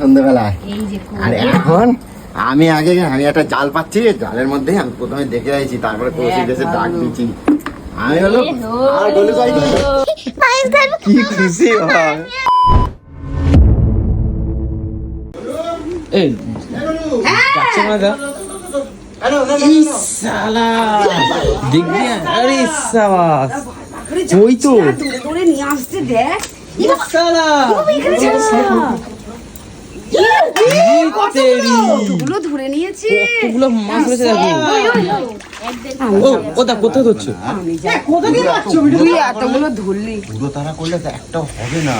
সন্ধ্যাবেলায় আর এখন আমি একটা জাল পাচ্ছি, জালের মধ্যে আমি প্রথমে দেখে আইছি, তারপরে কৌশিক এসে ডাক দিচ্ছি। আমি হলো কি খুশি হয়। দেখবি আরে সাবাস ওই তো নিয়ে আসতে দেখ ধরে নিয়েছি, কতগুলো মাছ ধরেছে দেখো। ও দেখ কোথায় ধরছো, এতগুলো ধরলি পুরো তারা করলে তো একটাও হবে না।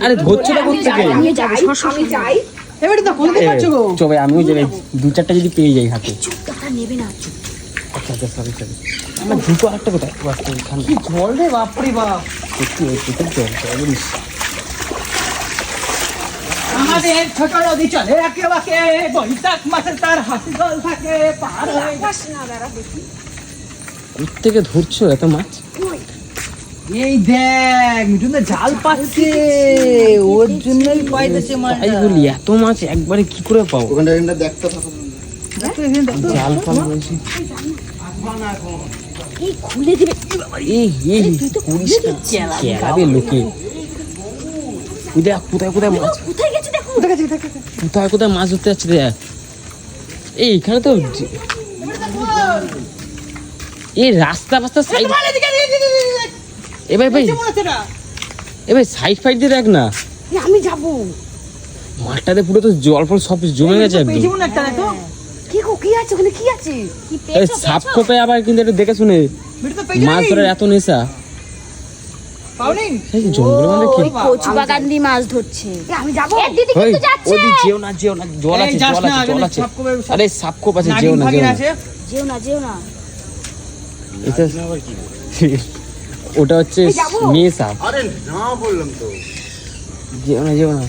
আরে ধরছো না কোথেকে? চবে আমিও যাই, 2-4টা যদি পেয়ে যাই হাতে। নেবে না আচ্ছা সরি আমার দুটো আরেকটা কোথায়? কি জল রে বাপরে বাপ, সত্যি জল বলিস। আমাদের ছোট নদী চলে একেবারে, বৈশাখ মাসে তার হাসি জল থাকে পার হয়ে থেকে ধরছো এত মাছ? এই দেখ মিঠুন জাল পাচ্ছে, ওর জন্যই পাইতেছে মাছ। তাই বলি এত মাছ একবারে কি করে পাবো? ওখানটা দেখতে থাকো, জাল ফাল বলছি এই খুলে দিবে, কেলাবে লোকে। দেখ কোথায় কোথায় মাছ, কোথায় গেছে দেখো, কোথায় কোথায় মাছ ধরতে যাচ্ছে দেখ। এইখানে তো এই রাস্তা সাইড, এবার সাইড ফাইড দিয়ে দেখ না। আমি যাবো মাঠটাতে পুরো তো জল ফল সব জমে গেছে একদম। কি আছে ওখানে, কি আছে? সাপ খোপে আবার কিন্তু একটু দেখে শুনে মাছ ধরার এত নেশা। জঙ্গলের মধ্যে কি কচু বাগান দিয়ে মাছ ধরছে, আমি যাবো। ওদি যেও না জল আছে জল আছে। আরে সাপ খোপ আছে, যেও না এটা ওটা হচ্ছে মেয়ে সাপ। আরে না বললাম তো, যেও না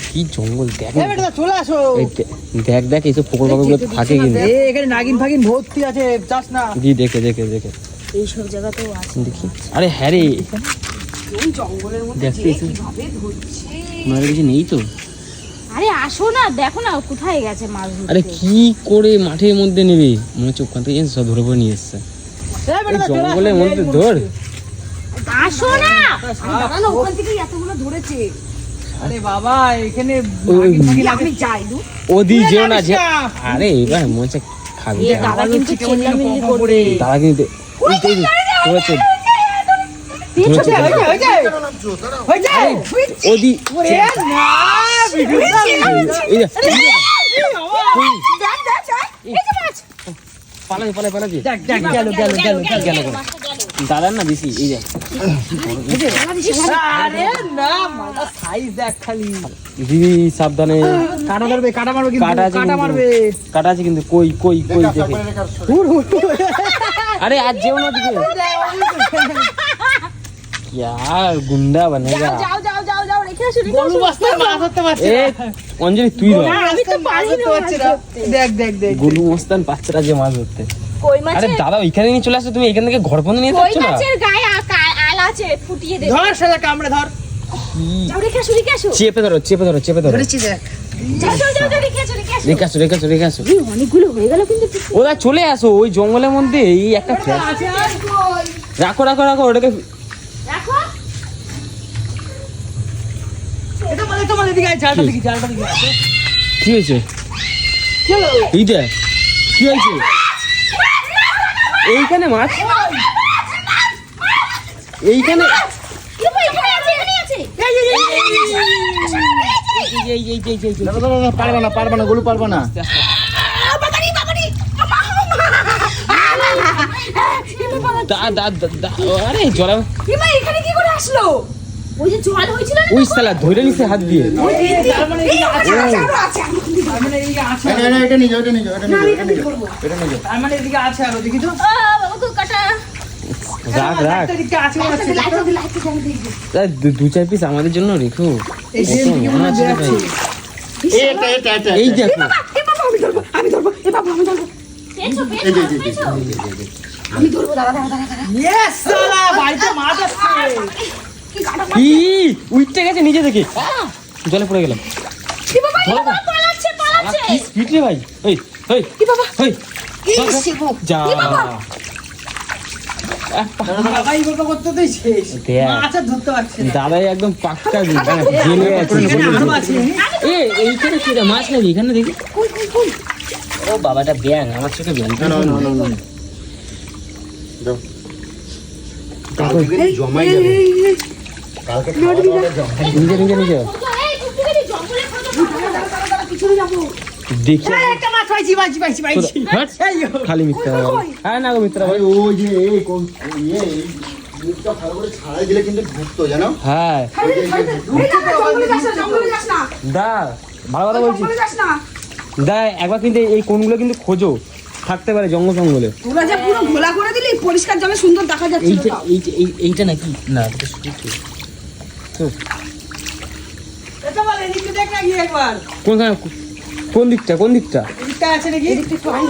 কি জঙ্গল দেখ, চলে আসো। দেখ এইসব পুকুর পাকুর থাকে কিন্তু এখানে নাগিন ফাগিন ভর্তি আছে, চাস না দি দেখে এইসব জায়গা তো আছে দেখি। আরে হ্যাঁ রে জঙ্গলের মধ্যে দেখতে কিভাবে ধরছে, তোমার কিছু নেই তো? আরে আসো না, দেখো না কোথায় গেছে মাছ ধরতে। আরে কি করে মাঠের মধ্যে নেবে, মনে হচ্ছে ওখান থেকে সব ধরে পরে নিয়ে এসছে। জঙ্গলের মধ্যে ধর, আসো না, ওখান থেকে এতগুলো ধরেছে। আরে বাবা এখানে আমি যাই দু, ওদি যেও না যে। আরে এবার মনে হচ্ছে খাবি, দাদা কিন্তু চেল্লামিল্লি করবে, দাদা কিন্তু ধরেছে ওদি পালাচ্ছে দাদার না বেশি। এই দেখ দিদি সাবধানে, কাটা মারবে কাটা আছে কিন্তু কই দেখে। আরে আজ যেও না দিকে, यार गुंडा बनेगा। যাও রেখে আসো, অঞ্জলি তুই আমি তো পারি না। দেখ গুলু মস্তান বাচ্চারা যে মাছ ধরতে। কই মাছ? আরে দাদা ওইখানে নিয়ে চলে আসো, তুমি এখান থেকে ঘর বন্ধ নিয়ে কই যাচ্ছ না? মাছের গায়ে আল আছে, ফুটিয়ে দে। ধর শালা কামড়ে ধর, যাও রেখে আসো। চেপে ধরো ধরেছি দেখ। যাও রেখে আসো। অনেকগুলো হয়ে গেল কিন্তু। ওরা চলে আসো ওই জঙ্গলের মধ্যে। এই একটা রাখো ওটাকে রাখো। এটা মানে তোমার এদিকে জালটা দেখি কি হয়েছে? এইটা কি হয়েছে? এইখানে মাছ, এইখানে পারবা না গুলু, পারবা না। আরে জল এখানে কি করে আসলো? ওই যে জল হয়েছিল না, ওই শালা ধরে নিছে হাত দিয়ে। এটা নিয়ে যাও। তার মানে এদিকে আছে আরো, দেখি তো। বাবা কাটা রাখ এদিকে আছে মনে হচ্ছে। 2-4 পিস আমাদের জন্য রেখো। এই যে এদিকে মনে হচ্ছে যাচ্ছে। এই দেখো আমি ধরবো। এই আমি ধরবো, দাদা দাদা দাদা দাদা। ইয়েস সালা বাড়িতে মাছ আসছে। কি কাটা কি উঠতে গেছে নিজে থেকে জলে পড়ে গেলাম কি বাবা, ধরো না। পালাচ্ছে পালাচ্ছে কি স্পিড রে ভাই এই এই কি বাবা, এই কি শিবু, যা কি বাবা? বাবা এই গল্প করতে তুই শেষ। দেখ। মাছ আর ধরতে পারছে না। দাদাই একদম পাক্কা জেলে আছে এখানে আরো আছে। এইখানে কি রে মাছ নাকি এখানে দেখি কই কই কই, ও বাবাটা ব্যাং আমার চোখে ব্যাং না, না, না, না, না। দাও। কালকে কিন্তু জমাই যাবে। কালকে খাওয়া দাওয়াটা জমাই যাবে। নিজে নিজে নিজে এই টুকটুকি জঙ্গলে দাদা দাদা দাদা পিছনে যাবো। দেখি এই একটা মাছ পাইছি পাইছি হাট। এই ও। খালি মিথ্যা হ্যাঁ না গো মিত্রা ভাই ভাই, ওই যে এই কোন- ইয়ে, এই মুখটা ভালো করে ছাড়াই দিলে কিন্তু ঢুকতো, জানো? হ্যাঁ এই না, জঙ্গলে যাস না, জঙ্গলে যাস না, দা ভালো কথা বলছি জঙ্গলে যাস না। দা একবার কিন্তু এই কোনগুলো কিন্তু খোঁজো থাকতে পারে জঙ্গল জঙ্গলে তোরা যে পুরো ঘোলা করে দিলি, পরিষ্কার জলে সুন্দর দেখা যাচ্ছে এইটা এইটা নাকি না এটা শুধু এটা বল এদিকে দেখ না গিয়ে একবার। কোন দিকটা এদিকটা আছে নাকি? ভাই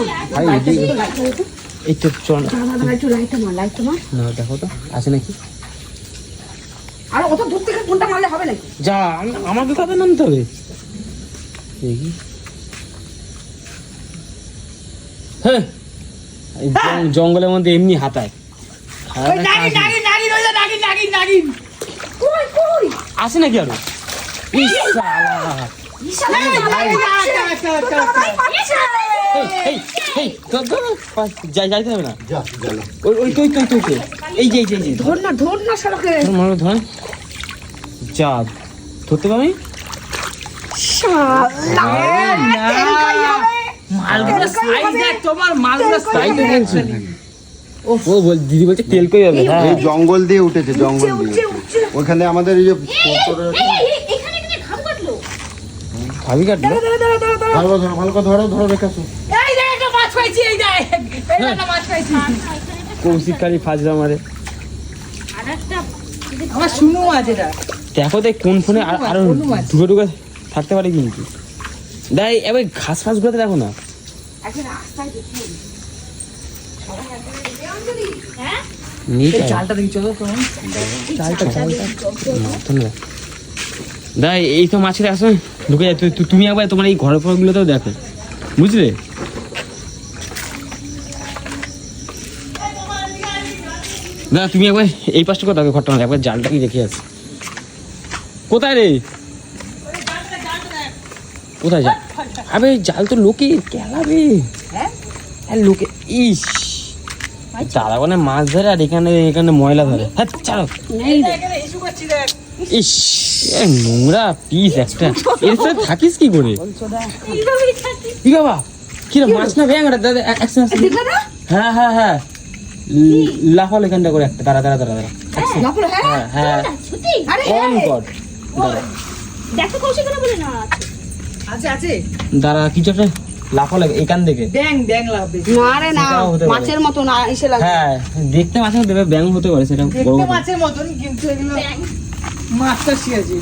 এইটা চল না। দাদা দাদা একটু লাইটটা মার, লাইটটা মার। না দেখো তো আছে নাকি আর অত দূর থেকে কোনটা মারলে হবে নাকি? যা আমাকে কবে নামতে হবে দেখি হ্যাঁ এই জঙ্গলের মধ্যে এমনি হাতায় ওই নাগিন নাগিন ওই যে নাগিন। কই কই, আছে নাকি আরো ইস শালা ইশালা এই যাইতে হবে না যা, চলো। ওই তো এই যে ধর না সড়কে। ধর যা ধরতে পারবি শালা তেল খাই হবে। মালগুলো সাইজ দেখ তোমার মালগুলো তাই তো সাইজ বলছি ও বল দিদি বলছে তেল কই যাবে হ্যাঁ এই জঙ্গল দিয়ে উঠেছে, জঙ্গল দিয়ে উঠছে, উঠছে। ওখানে আমাদের এই যে ফটোটা- এখানে কিন্তু ঘাম কাটলো ভাবি কাটলো দাঁড়া। ভালো করে ধরো রেখাছো। এই দেখ একটা মাছ পাইছি এই দেখ এই একটা মাছ পাইছি কৌশিককারী ফাজরা মারে আর একটা আমার শুনু মাছ এটা দেখো দেখ কোন ফোনে আরো অনুমান। ঢুকে থাকতে পারে কিন্তু দেখ এবার ঘাস ফাঁস গুলোতে দেখো না এখন রাস্তায় দেখি। হ্যাঁ নিয়ে এই চালটা দেখি চলো তো দাই এই তো মাছের আসলে ঢুকে যায় তুমি একবার তোমার এই ঘরের ফলগুলোতেও দেখো বুঝলে দাদা তুমি একবার এই পাশটা কোথাও ঘরটা না একবার জালটা কি দেখে আছে কোথায় রে কোথায় যা আবে জাল তো লোকে কেলাবে হ্যাঁ লোকে ইস দাদা মানে মাছ ধরে আর এখানে ময়লা ধরে হ্যাঁ চালো এখানে ইস্যু করছি দেখ ইস এ নোংরা পিস একটা এর সাথে থাকিস কি করে কি বাবা কি রে মাছ না ব্যাং দাদা দেখলে না? হ্যাঁ লাফাল এখানটা করে একটা দাঁড়া লাফালো, হ্যাঁ? হ্যাঁ সত্যি আরে অন হ্যাঁ। কর দাঁড়া দেখো কৌশিক না বলে না আছে দাঁড়া কিছু একটা লাফাল এখান থেকে ব্যাং লাভ দেখি না রে না, সেটাও হতে পারে। মাছের মতো না এসে লাগে। হ্যাঁ দেখতে মাছের দেবে ব্যাং হতে পারে সেটা বড় দেখতে কথা। মাছের মতন কিন্তু এগুলো মাছটা শিয়াছি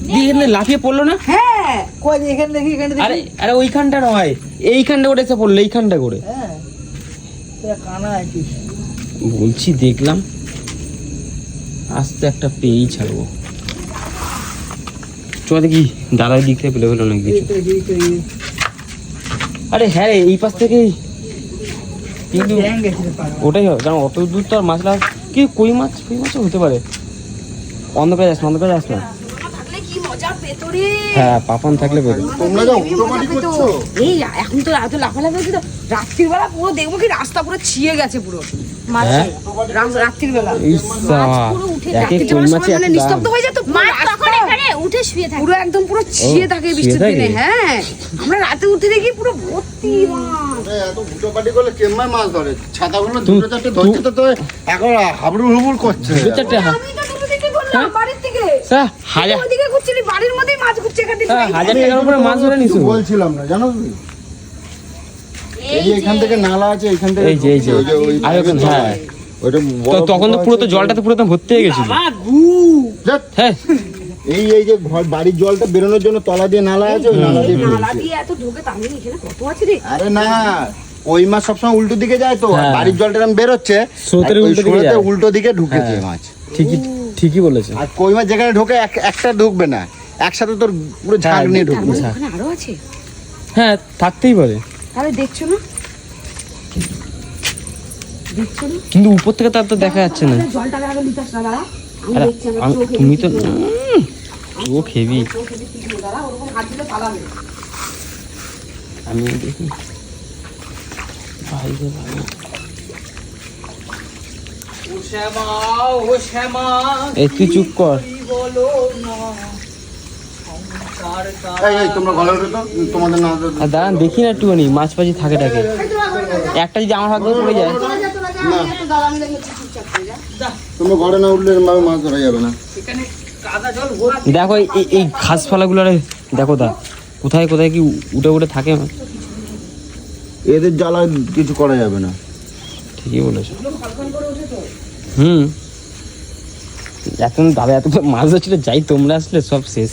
দিয়ে এখানে লাফিয়ে পড়লো না হ্যাঁ, কই এখানে দেখি এখানে দেখি আরে ওইখানটা নয় এইখানটা করে এসে পড়লো এইখানটা করে হ্যাঁ তোরা কানা আছিস বলছি দেখলাম আস্তে একটা পেয়েই ছাড়বো চ দেখি দাদার দিক থেকে পেলে অনেক কিছু আরে হ্যাঁ রে, এই পাশ থেকে কিন্তু ব্যাং গেছে পাড়া ওটাই হবে কারণ অত দূর তো আর মাছ কি কই মাছও হতে পারে অন্ধকারে যাস না থাকলে কি মজা পেতো রে। হ্যাঁ পাপন থাকলে বেরো তোমরা যা উল্টোপাল্টি পেতো। করছো। এই এখন তো এত লাফালাফি হচ্ছে তো, রাত্রির বেলা পুরো দেখবো কি রাস্তা পুরো ছিয়ে গেছে পুরো মাছে। রাত্রির বেলা ইসা পুরো উঠে একে রাত্রির কই বেলার মাছে সময় মানে এক নিস্তব্ধ দাম। হয়ে যেত পুরো মাছ রাস্তা। তখন এখানে উঠে শুয়ে থাকে পুরো একদম পুরো ছিয়ে থাকে শুয়ে বৃষ্টির থাকে? দিনে। হ্যাঁ, আমরা রাতে উঠে দেখি পুরো ভর্তি মাছ। এত উল্টোপাল্টি করলে কেমন মাছ ধরে? ছাতাগুলো তুমি- দুটো চারটে ধরছে তো এখন হাবড়ুর হুবুর করছে। দু চারটে আমি তো তোকে দেখে বললাম বাড়ির থেকে। হাজার ওইদিকে ঘুরছিলি, বাড়ির মধ্যেই মাছ ঘুরছে এখান থেকে। হাজার টাকার উপরে মাছ ধরে নিছো কিছু বলছিলাম না, জানো তুমি? এই যে এখান থেকে নালা আছে, এখান থেকে এই যে ওই- আর ওখানে, হ্যাঁ ওইটা তো বড় তখন তো পুকুর পুরো তো আছে, জলটা তো পুরো তো ভর্তি হয়ে গেছিল বাবা গু ধ্যাৎ, হ্যাঁ এই যে ঘর বাড়ির জলটা বেরোনোর জন্য তলা দিয়ে নালা আছে, ওই নালা দিয়ে নালা বেরোচ্ছে। দিয়ে এত ঢোকে, তার মানে এখানে কত আছে রে? আরে না, কই মাছ সবসময় উল্টো দিকে যায় তো, আর হ্যাঁ। বাড়ির জলটা এরকম বেরোচ্ছে স্রোতের ওই উল্টো দিকে স্রোতের যায়। উল্টো দিকে ঢুকেছে হ্যাঁ। মাছ। ঠিকই বলেছে। আর কই মাছ যেখানে ঢোকে একটা ঢুকবে না, একসাথে তোর পুরো ঝাঁক নিয়ে তার ঢুকবে। মানে ওখানে আরো আছে, হ্যাঁ থাকতেই পারে, তাহলে দেখছো না? দেখছো না? কিন্তু উপর থেকে তার তো দেখা যাচ্ছে না। জলটা আগে লিটাস না দাঁড়া, আমি আরে, দেখছি, আমার চোখে তুমি তো চোখ হেভি। দাঁড়া, ওরকম হাত দিলে পালাবে। আমি দেখি ভাই রে ভাই। ও শ্যামা, ও শ্যামা, এই তুই চুপ কর। কি বলো না, সংসার এই তোমরা গলা উঠে তো, তোমাদের না আর দাঁড়ান দেখি না একটুখানি মাছ পাজি থাকে টাকে, একটা যদি আমার হাত দিয়ে পড়ে যায়। তোমরা ঘরে না উঠলে এরকম ভাবে মাছ ধরা যাবে না। এখানে কাদা জল ভর্তি। দেখো এই ঘাস পালাগুলো দেখো দা, কোথায় কোথায় কি উঠে উঠে থাকে। এদের জ্বালা কিছু করা যাবে না। ঠিকই বলেছো। এখন দাদা এত মাছ ধরছিল, যাই তোমরা আসলে সব শেষ।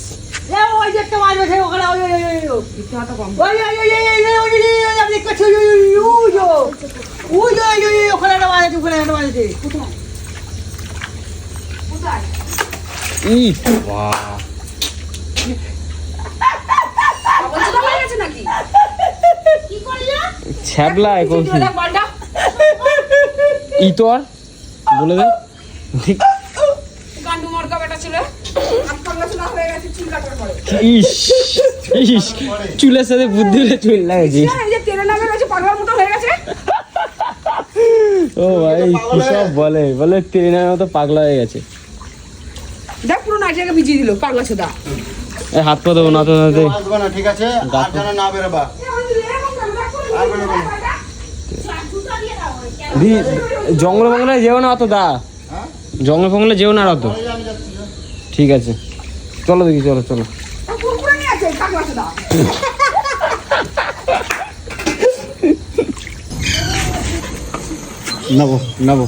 ওই যে একটা মাছ আছে ওখানে, ওই ওই ওই ওই ওই আমি দেখতে পাচ্ছি, ওখানে একটা মাছ আছে, ওখানে একটা মাছ আছে। ই বাহ, নাকি কি করলা? ছ্যাবলা কৌশি ই তো আর বলে দে। গান্ডু মরকা বেটা ছিল, হাত পাগলা ছিল, হয়ে গেছে চুল কাটার পরে। ইস ইস, চুলের সাথে বুদ্ধি হলে চুল লাগেছি। এই যে তেলে নামে গেছে, পাগলার মতো হয়ে গেছে। ও ভাই কি সব বলে ট্রেনের মতো পাগলা হয়ে গেছে। দেখ পুরো নাইটাকে ভিজিয়ে দিল পাগলা ছোদা। এই হাত পা দেবো না তো না দে। আসবে না, ঠিক আছে? আর যেন না বেরোবা। আর বেরোবে না। দি জঙ্গল ফঙ্গলে যেও না অত দা, জঙ্গল ফঙ্গলে যেও না আর অত। ঠিক আছে চলো দেখি, চলো চলো। পুরো নিয়ে আছে পাগলা ছোদা। নেবো।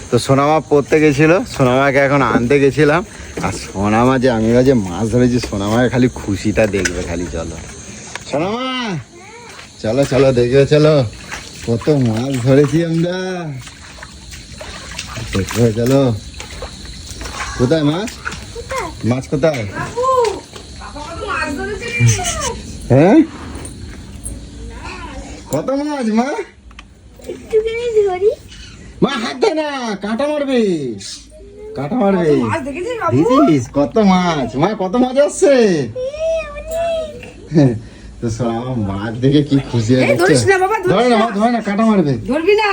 তো সোনামা পড়তে গেছিল, সোনামাকে এখন আনতে গেছিলাম। আর সোনামা যে আমি যে মাছ ধরেছি, সোনামাকে খালি খুশিটা দেখবে খালি। চলো সোনামা, চলো চলো দেখবে, চলো কত মাছ ধরেছি আমরা, দেখবে চলো। কোথায় মাছ? মাছ কোথায়? হ্যাঁ কত মাছ মা? একটুখানি ধরি। মা হাত দে না, কাঁটা মারবে, কাঁটা মারবে। মাছ দেখেছিস বাবু? দেখিস কত মাছ মা, কত মাছ আসছে। তো আমার মাছ দেখে কি খুশি হয়ে এই ধরিস না বাবা, ধরে না, ধরে না, কাঁটা মারবে। ধরবি না।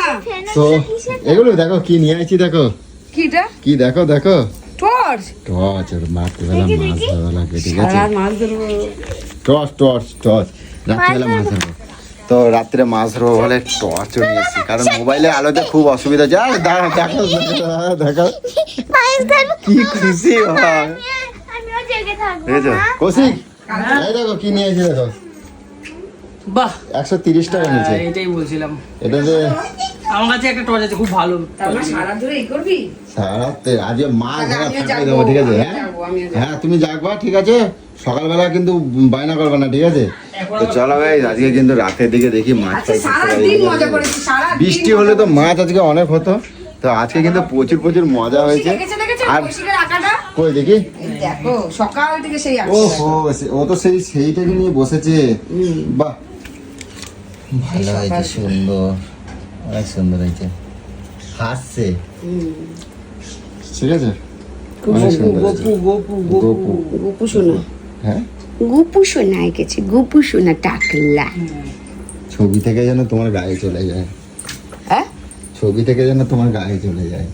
তো এগুলো দেখো কি নিয়ে আইছি, দেখো কিটা? কি, দেখো দেখো টর্চ। টর্চ। রাত্রিবেলা মাছ ধরা লাগবে, ঠিক আছে? আর মাছ ধরবো। টর্চ রাত্রিবেলা মাছ ধরবো। তো রাত্রে মাছ ধরবো বলে টর্চও নিয়েছি, কারণ মোবাইলের আলোতে খুব অসুবিধা। যা দেখো দেখো কি খুশি হয়। আমিও জেগে থাকবো। দেখেছো কৌশিক, এই দেখো কি নিয়ে আইছি, দেখো বাহ, 130 টাকা নিচে। এটাই বলছিলাম, এটা যে আমার কাছে একটা টর্চ আছে খুব ভালো। তারপর সারা ধরে এই করবি? সারাতে আজকে মাছ ধরা আমিও ফাঁকাই যাবো, দেবো, ঠিক আছে? আমিও যাবো, আমিও যাবো। হ্যাঁ তুমি যাকবা, ঠিক আছে? সকালবেলা কিন্তু বায়না করবে না, ঠিক আছে? তো চলো ভাই, আজকে কিন্তু রাতের দিকে দেখি মাছ আচ্ছা পাই। সারাদিন মজা করেছি, সারাদিন বৃষ্টি হলে তো মাছ আজকে অনেক হতো, তো আজকে কিন্তু প্রচুর মজা হয়েছে। আর কৌশিকের আঁকাটা কই দেখি, এই দেখো সকাল থেকে সেই ও আঁকছে। হো, ও তো সেইটাকে নিয়ে বসেছে। বাহ, ভালো হয়েছে, সুন্দর, অনেক সুন্দর হয়েছে, হাসছে, ঠিক আছে? অনেক সুন্দর হয়েছে। গোপু, গোপু শোনা, হ্যাঁ গোপু শোনা এঁকেছে, গোপু শোনা টাকলা। ছবি থেকে যেন তোমার গায়ে চলে যায়, হ্যাঁ ছবি থেকে যেন তোমার গায়ে চলে যায়।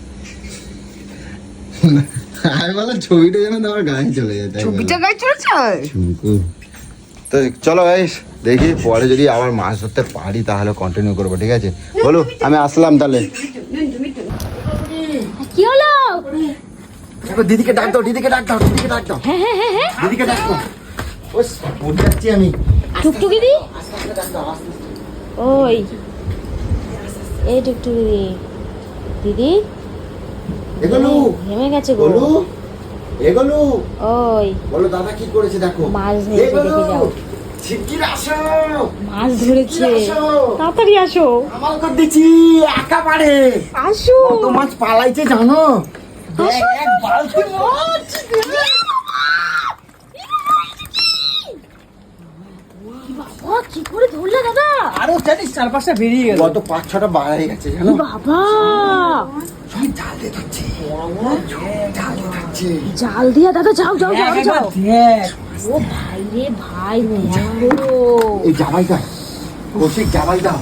আমি বললাম ছবিটা যেন তোমার গায়ে চলে যায়, তাই ছবিটা বললাম। গায়ে চলেছে। চুমকু। তো চলো ভাই, দেখি পরে যদি আবার মাছ ধরতে পারি তাহলে কন্টিনিউ করবো, ঠিক আছে? বলো, আমি আসলাম তাহলে। কি হলো? দেখো দিদিকে ডাক দাও, দিদিকে ডাক দাও, দিদিকে ডাক দাও, দিদিকে ডাক দাও। ও পড়ে যাচ্ছি আমি। টুকটুকি দি, ওই এই টুকটুকি দি, দিদি এগোলু, নেমে গেছে গো। এগোলু, ওই বলো দাদা কি করেছে দেখো। মাছ ধরেছে, দেখে যাও। শিগগির আসো, মাছ ধরেছে, আসো। তাড়াতাড়ি আসো, আমার কর দিচ্ছি একেবারে। আসো। কত মাছ পালাইছে জানো? এক বালতি মাছ ও কি করে ধরলে দাদা? আরো জানিস 4-5টা বেরিয়ে গেল। গত 5-6টা বাইরে গেছে জানো? বাবা, সব জাল দিয়ে ধরছে, জাল দিয়ে ধরছে। জাল দিয়া দাদা, যাও যাও যাও একবার যাও। দেখ ও ভাই রে ভাই, দেখো। এই জামাই দাও, কৌশিক জামাই দাও,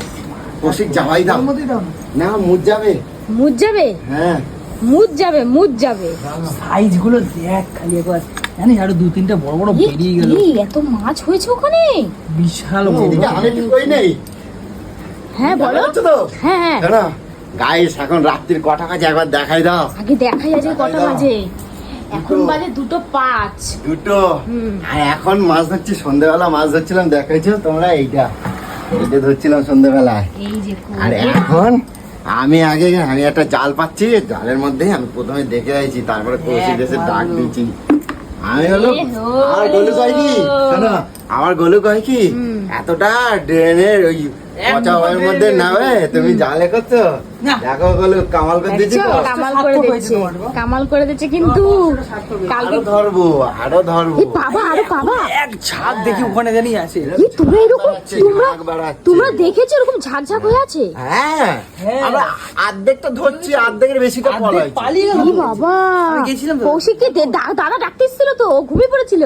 কৌশিক জামাই দাও। ওর মধ্যেই দাও না। না মুখ যাবে। মুজ যাবে, হ্যাঁ মুজ যাবে, মুজ যাবে। সাইজ গুলো দেখ খালি একবার, জানিস আরো 2-3টা বড় বড় এ বেরিয়ে গেল। কি, এত মাছ হয়েছে ওখানে? বিশাল বড় এদিকে আমি ঠিক কই নেই। হ্যাঁ বলো। জানো তো? হ্যাঁ হ্যাঁ, জানো? গাইস এখন রাত্রির কটা কাছে একবার দেখাই দাও। আগে দেখাই আছে কটা দাও। বাজে। এখন দুটো। বাজে 2:05। দুটো। আর এখন মাছ ধরছি, সন্ধ্যেবেলা মাছ ধরছিলাম, দেখাইছো তোমরা? এইটা এটা ধরছিলাম সন্ধ্যেবেলায়। এই যে আর এখন আমি একটা জাল পাচ্ছি, জালের মধ্যে আমি প্রথমে দেখে আইছি, তারপরে কৌশিক এসে ডাক দিয়েছি। আমি হলো আমার গলু কয় কি শোনো, আমার গলু কয় কি, এতটা ড্রেনের ওই পচা ওয়ের মধ্যে নামে তুমি জালে করছো, না। দেখো গলু কামাল করে দিয়েছি তো। কামাল করে দিচ্ছে, কামাল করে দিচ্ছে কিন্তু কালকে। আরো ধরবো, আরো ধরবো। এই বাবা, আরে বাবা, এক ঝাঁক দেখি ওখানে জানি আছে। এই তোমরা এরকম, বেড়াচ্ছে, ঝাঁক বেড়াচ্ছে। তোমরা দেখেছো এরকম ঝাঁকঝাঁক হয়ে আছে? হ্যাঁ আমরা অর্ধেকটা ধরছি, অর্ধেকের বেশিটা অর্ধেক পলাইছি। পালিয়ে গেল। এই বাবা, আমি গেছিলাম তো। কৌশিককে দাদা ডাকতে এসেছিল তো, ও ঘুমিয়ে পড়েছিল,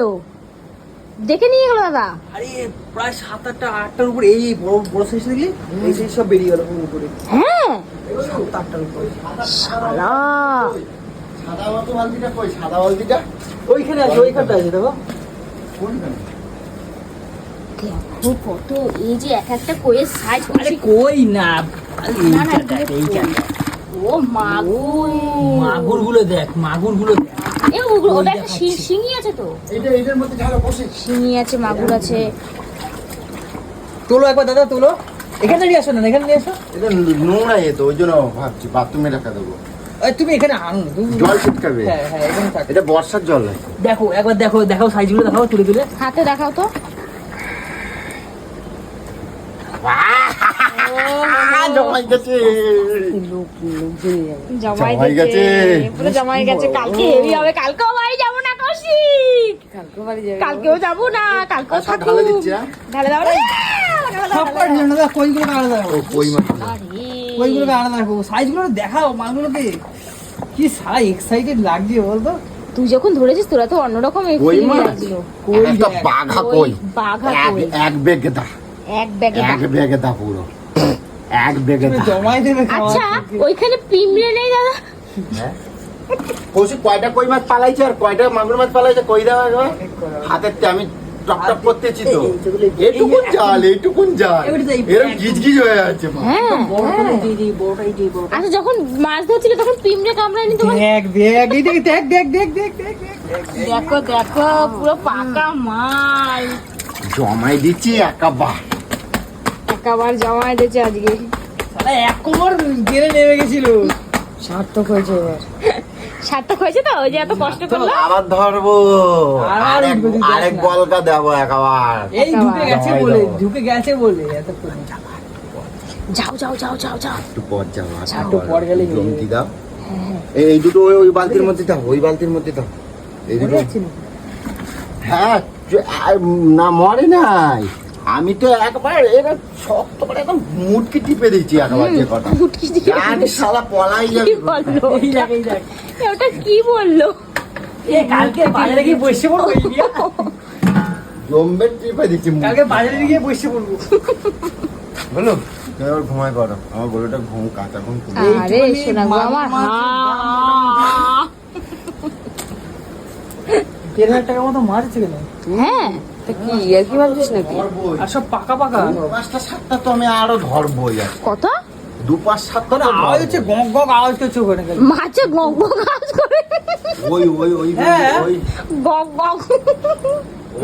দেখে নিয়ে গেল দাদা। আরে প্রায় 7-8টার উপরে এই বড় বড় সাইজ দেখলি, এই সাইজ সব বেরিয়ে গেল উপরে। হ্যাঁ 7-8টার উপরে। শালা, সাদা মতো বালতিটা কই, সাদা বালতিটা ওইখানে আছে, ওইখানটা আছে দেখো। কোনখানে? দেখো কত, এই যে এক একটা কইয়ের সাইজ। আরে কই না, আরে না, না, এইটা দেখ, এইটা দেখ। ও মাগুর, মাগুর গুলো দেখ, মাগুর গুলো দেখ। এ ওগুলো, ওটা একটা শিঙি আছে তো, এইটা এটার মধ্যে ঝালো বসে। শিঙি আছে, মাগুর আছে। তোলো একবার দাদা, তোলো। এখানে নিয়ে আসো না, এখানে নিয়ে আসো। এটা নোংরা তো, ওই জন্য ভাবছি বাথরুমে রাখা দেবো, এই তুমি এখানে আনো না, তুমি- জল ছিটকাবে। হ্যাঁ হ্যাঁ, এখানে থাক। এটা বর্ষার জল নাকি? দেখো একবার, দেখো দেখাও সাইজ গুলো, দেখাও তুলে তুলে। হাতে দেখাও তো। জমাই গেছে, জমাই জমাই গেছে। পুরো জমাই গেছে। কালকে হেভি হবে, কালকেও বাড়ি যাবো না কৌশিক, কালকেও যাবো না, কালকেও আচ্ছা, থাকবো। ঢালে দিচ্ছি, হ্যাঁ? ঢালে দাও রে। সব করে ঢেলে দাও, কইগুলো আলাদা রাখো, ও কই মাছ। কইগুলো আলাদা রাখো, সাইজ গুলো দেখাও মাছগুলোকে। কি সাই এক্সাইটেড লাগছে বলতো। তুই যখন ধরেছিস তোরা তো অন্যরকম কই feeling মাছ? লাগছিল। কই একটা দেখ। বাঘা কই, বাঘা কই, এক বেগে দা, এক ব্যাগে। এক বেগে দা পুরো, এক বেগে তুমি দা। জমাই দেবে খাওয়া। আচ্ছা ওইখানে পিমড়ে নেই দাদা? কৌশিক কয়টা কই মাছ পালাইছে আর কয়টা মাগুর মাছ পালাইছে কই দাও একবার। হাতের আমি টপ টপ করতেছি তো, এইটুকুন জাল, এইটুকুন জাল, এরকম গিজ গিজ হয়ে আছে মাছ। হ্যাঁ। বড়টা এই যে, বড়টা এই যে, বড়টা। আচ্ছা যখন মাছ ধরছিল তখন পিমড়ে কামড়ায়নি তোমার? দেখ দেখ এই দেখ দেখ দেখ দেখ দেখ দেখ দেখ। দেখো দেখো, পুরো পাকা মাল, জমাই দিচ্ছি একাবার। একেবারে জমায় দিয়েছে আজকে। শালা এক কোমর গেড়ে নেমে গেছিল। সার্থক হয়েছে এবার, সার্থক হয়েছে তো, ওই যে এত কষ্ট করলো। আবার ধরবো, আর যদি দেখ আরেক না। বলকা দেবো একাবার। এই ঢুকে গেছে জমাই বলে, দেবো। ঢুকে গেছে বলে এতক্ষণ। যাও যাও যাও যাও যাও। একটু পর যাবো, একটু পর গেলেই হয়ে জমতি দাও। এই দুটো ওই বালতির মধ্যে দাও, ওই বালতির মধ্যে দাও। এই দুটো হ্যাঁ, না মরে নাই, আমি তো একবার এরা শক্ত করে একদম মুটকি টিপে দিচ্ছি একবার, যে কথা মুটকি দিয়ে জানি শালা পলাই কি যাবে। বললো? এই দেখ এই দেখ। ওটা কি বললো? এ কালকে বাজারে গিয়ে বসে পড়বো এই নিয়ে। জম্বে টিপে দিচ্ছি মুটকি। কালকে বাজারে গিয়ে বসে পড়বো। বলো তুমি এবার ঘুমাই করো, আমার গরুটা ঘুম কাঁচা ঘুম খুব। আরে শোনা গো আমার, হা 10,000 টাকার মতো মাছ আছে কেন? হ্যাঁ, তা কি আর কি ভাবছিস নাকি? ধরবোই। আর সব পাকা পাকা। 5টা-7টা তো আমি আরো ধরবোই আর। কত 2-5-7টা তো আওয়াজ হচ্ছে, ধরবোই। গক গক আওয়াজ করছে ওখানে খালি। মাছে গক গক কাজ করে, ওই ওই ওই হ্যাঁ। ওই গক গক।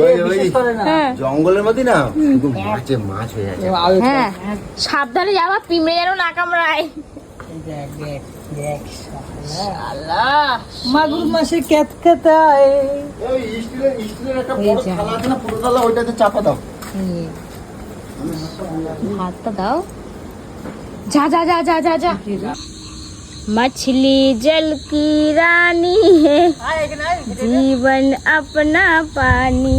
ওই ওই বিশেষ করে না। হ্যাঁ জঙ্গলের মধ্যে না শুধু মাছে মাছ হয়ে আছে। আওয়াজ হচ্ছে। হ্যাঁ, সাবধানে যাবা, পিমড়ে যেন না কামড়ায়। দেখ দেখ দেখ আল্লাহ, মাগুর মাসে ক্যাত ক্যাতায়। ওই স্টিলের একটা বড় থালা আছে না, পুরো থালা, ওইটাতে চাপা দাও। ভাতটা দাও। যা যা যা যা যা যা। मछली जल की रानी है, जीवन अपना पानी।